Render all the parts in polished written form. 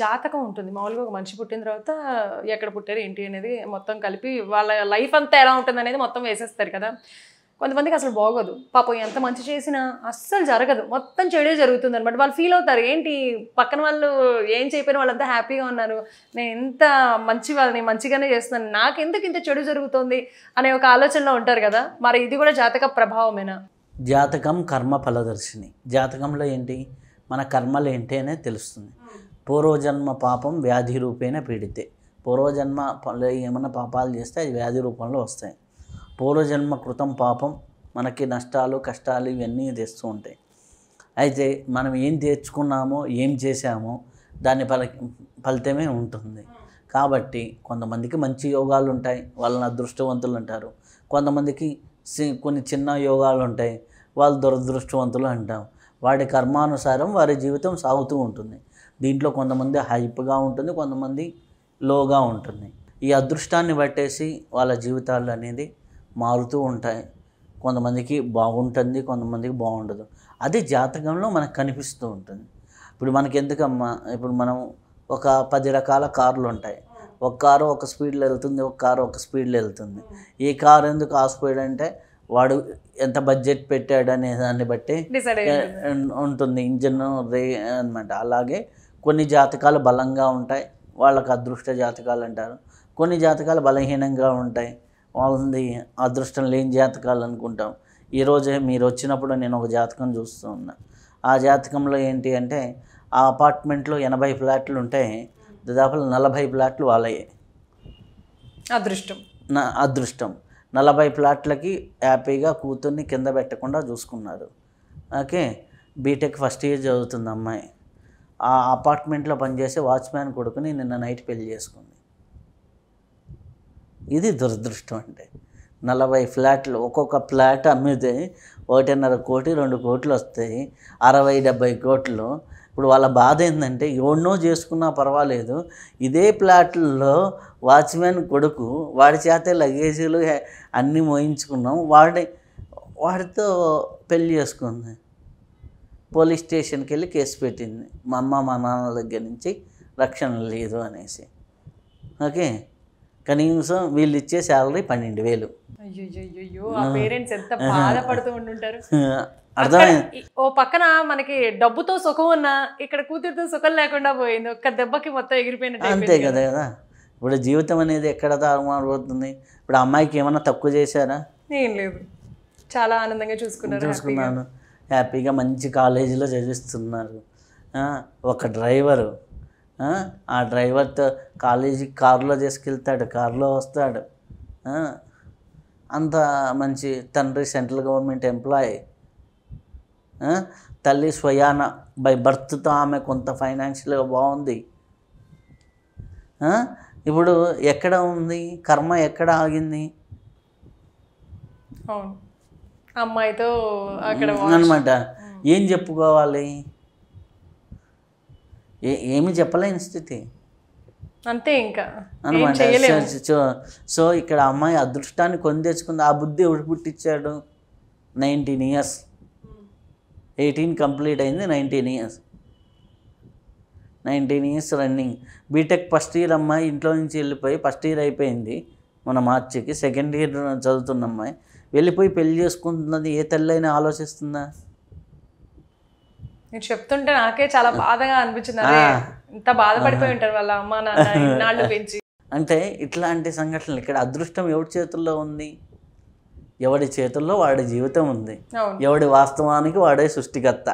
జాతకం ఉంటుంది మామూలుగా. ఒక మనిషి పుట్టిన తర్వాత ఎక్కడ పుట్టారు ఏంటి అనేది మొత్తం కలిపి వాళ్ళ లైఫ్ అంతా ఎలా ఉంటుంది అనేది మొత్తం వేసేస్తారు కదా. కొంతమందికి అసలు బాగోదు పాపం, ఎంత మంచి చేసినా అస్సలు జరగదు, మొత్తం చెడే జరుగుతుంది అనమాట. వాళ్ళు ఫీల్ అవుతారు, ఏంటి పక్కన వాళ్ళు ఏం చెప్పిన వాళ్ళంతా హ్యాపీగా ఉన్నారు, నేను ఎంత మంచి వాళ్ళని మంచిగానే చేస్తున్నాను, నాకెందుకు ఇంత చెడు జరుగుతుంది అనే ఒక ఆలోచనలో ఉంటారు కదా. మరి ఇది కూడా జాతక ప్రభావమేనా? జాతకం కర్మ ఫలదర్శిని. జాతకంలో ఏంటి, మన కర్మలు ఏంటి అనేది తెలుస్తుంది. పూర్వజన్మ పాపం వ్యాధి రూపేణ పీడితే, పూర్వజన్మ ఏమైనా పాపాలు చేస్తే అది వ్యాధి రూపంలో వస్తాయి. పూర్వజన్మ కృతం పాపం మనకి నష్టాలు కష్టాలు ఇవన్నీ తెస్తూ ఉంటాయి. అయితే మనం ఏం తెచ్చుకున్నామో ఏం చేసామో దాని ఫలితమే ఉంటుంది. కాబట్టి కొంతమందికి మంచి యోగాలు ఉంటాయి, వాళ్ళని అదృష్టవంతులు అంటారు. కొంతమందికి కొన్ని చిన్న యోగాలు ఉంటాయి, వాళ్ళు దురదృష్టవంతులు అంటాం. వాడి కర్మానుసారం వారి జీవితం సాగుతూ ఉంటుంది. దీంట్లో కొంతమంది హైప్గా ఉంటుంది, కొంతమంది లోగా ఉంటుంది. ఈ అదృష్టాన్ని బట్టేసి వాళ్ళ జీవితాలు అనేది మారుతూ ఉంటాయి. కొంతమందికి బాగుంటుంది, కొంతమందికి బాగుండదు. అది జాతకంలో మనకు కనిపిస్తూ ఉంటుంది. ఇప్పుడు మనకి ఎందుకమ్మా, ఇప్పుడు మనం ఒక 10 రకాల కార్లు ఉంటాయి. ఒక కారు ఒక స్పీడ్లో వెళ్తుంది, ఒక కారు ఒక స్పీడ్లో వెళ్తుంది. ఈ కారు ఎందుకు ఆ స్పీడ్ అంటే వాడు ఎంత బడ్జెట్ పెట్టాడు అనే దాన్ని బట్టి ఉంటుంది ఇంజన్ అనమాట. అలాగే కొన్ని జాతకాలు బలంగా ఉంటాయి, వాళ్ళకి అదృష్ట జాతకాలు అంటారు. కొన్ని జాతకాలు బలహీనంగా ఉంటాయి, వాళ్ళది అదృష్టం లేని జాతకాలు అనుకుంటాం. ఈరోజే మీరు వచ్చినప్పుడు నేను ఒక జాతకం చూస్తూ ఉన్నా. ఆ జాతకంలో ఏంటి అంటే ఆ అపార్ట్మెంట్లో 80 ఫ్లాట్లు ఉంటాయి, దాదాపు 40 ఫ్లాట్లు వాళ్ళయ్యాయి. అదృష్టం 40 ఫ్లాట్లకి హ్యాపీగా కూతుర్ని కింద పెట్టకుండా చూసుకున్నారు. ఓకే, బీటెక్ ఫస్ట్ ఇయర్ చదువుతుంది అమ్మాయి. ఆ అపార్ట్మెంట్లో పనిచేసే వాచ్మ్యాన్ కొడుకుని నిన్న నైట్ పెళ్లి చేసుకుంది. ఇది దురదృష్టం. అంటే 40 ఫ్లాట్లు, ఒక్కొక్క ఫ్లాట్ అమ్మితే 1.5 కోటి 2 కోట్లు వస్తాయి, 60-70 కోట్లు. ఇప్పుడు వాళ్ళ బాధ ఏంటంటే ఎవరినో చేసుకున్నా పర్వాలేదు, ఇదే ఫ్లాట్లలో వాచ్మెన్ కొడుకు వాడి చేతే లగేజీలు అన్నీ మోయించుకున్నాం, వాడితో పెళ్ళి చేసుకుంది. పోలీస్ స్టేషన్కి వెళ్ళి కేసు పెట్టింది, మా అమ్మ మా నాన్న దగ్గర నుంచి రక్షణ లేదు అనేసి. ఓకే, కనీసం వీళ్ళు ఇచ్చే శాలరీ 12,000. అర్థమైంది. ఓ పక్కన మనకి డబ్బుతో సుఖం ఉన్నా ఇక్కడ కూతురుతో సుఖం లేకుండా పోయింది, ఒక్క దెబ్బకి మొత్తం ఎగిరిపోయినట్టు. అంతే కదా. ఇప్పుడు జీవితం అనేది ఎక్కడ తారుమారుపోతుంది. ఇప్పుడు అమ్మాయికి ఏమన్నా తక్కువ చేశారా? ఏం లేదు, చాలా ఆనందంగా చూసుకున్నాను. హ్యాపీగా మంచి కాలేజీలో చదివిస్తున్నారు. ఒక డ్రైవరు, ఆ డ్రైవర్తో కాలేజీకి కారులో తీసుకెళ్తాడు, కారులో వస్తాడు. అంత మంచి తండ్రి సెంట్రల్ గవర్నమెంట్ ఎంప్లాయీ, తల్లి స్వయాన బై బర్త్తో ఆమె కొంత ఫైనాన్షియల్గా బాగుంది. ఇప్పుడు ఎక్కడ ఉంది కర్మ, ఎక్కడ ఆగింది అమ్మాయితో అక్కడ అనమాట. ఏం చెప్పుకోవాలి, ఏమి చెప్పలేని స్థితి అంతే ఇంకా అనమాట. సో ఇక్కడ అమ్మాయి అదృష్టాన్ని కొని తెచ్చుకుంది. ఆ బుద్ధి ఎవడు పుట్టించాడు? 19 ఇయర్స్, 18 కంప్లీట్ అయింది, 19 years running. BTech first year అమ్మాయి ఇంట్లో నుంచి వెళ్ళిపోయి, ఫస్ట్ ఇయర్ అయిపోయింది మన మార్చికి, సెకండ్ ఇయర్ చదువుతున్న అమ్మాయి వెళ్ళిపోయి పెళ్లి చేసుకుంటున్నది. ఏ తల్లైనా ఆలోచిస్తుందా? నేను చెప్తుంటే నాకే చాలా బాధగా అనిపించింది. ఇంత బాధపడిపోయి ఉంటారు వాళ్ళ అమ్మ నాన్న ఇన్నాళ్ళు పెంచి. అంటే ఇట్లాంటి సంఘటనలు. ఇక్కడ అదృష్టం ఎవరి చేతుల్లో ఉంది? ఎవడి చేతుల్లో వాడి జీవితం ఉంది. ఎవడి వాస్తవానికి వాడే సృష్టికర్త,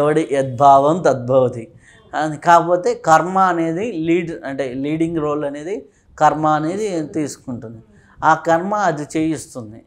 ఎవడి యద్భావం తద్భవతి. కాకపోతే కర్మ అనేది లీడింగ్ రోల్ అనేది కర్మ అనేది తీసుకుంటుంది. ఆ కర్మ అది చేయిస్తుంది.